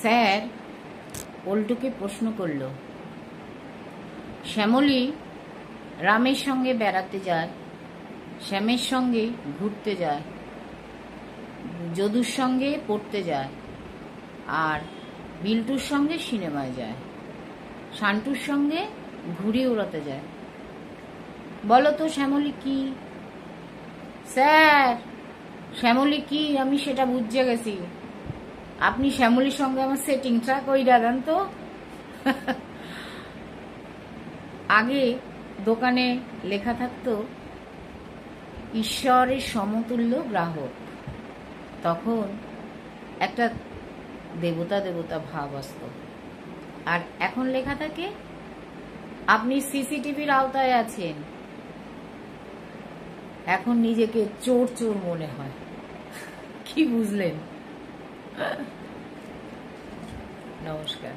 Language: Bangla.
স্যার পল্টুকে প্রশ্ন করল, শ্যামলী রামের সঙ্গে বেড়াতে যায়, শ্যামের সঙ্গে ঘুরতে যায়, যদুর সঙ্গে পড়তে যায়, আর বিল্টুর সঙ্গে সিনেমায় যায়, শান্টুর সঙ্গে ঘুড়ি উড়াতে যায়। বলো তো শ্যামলী কি? স্যার শ্যামলী কি আমি সেটা বুঝে গেছি, আপনি শ্যামলীর সঙ্গে আমার সেটিংটা কইরা দেন তো। আগে দোকানে লেখা থাকতো ঈশ্বরের সমতুল্য গ্রাহক, তখন একটা দেবতা দেবতা ভাব আসতো। আর এখন লেখা থাকে আপনি সিসিটিভির আওতায় আছেন, এখন নিজেকে চোর চোর মনে হয়। কি বুঝলেন? নমস্কার।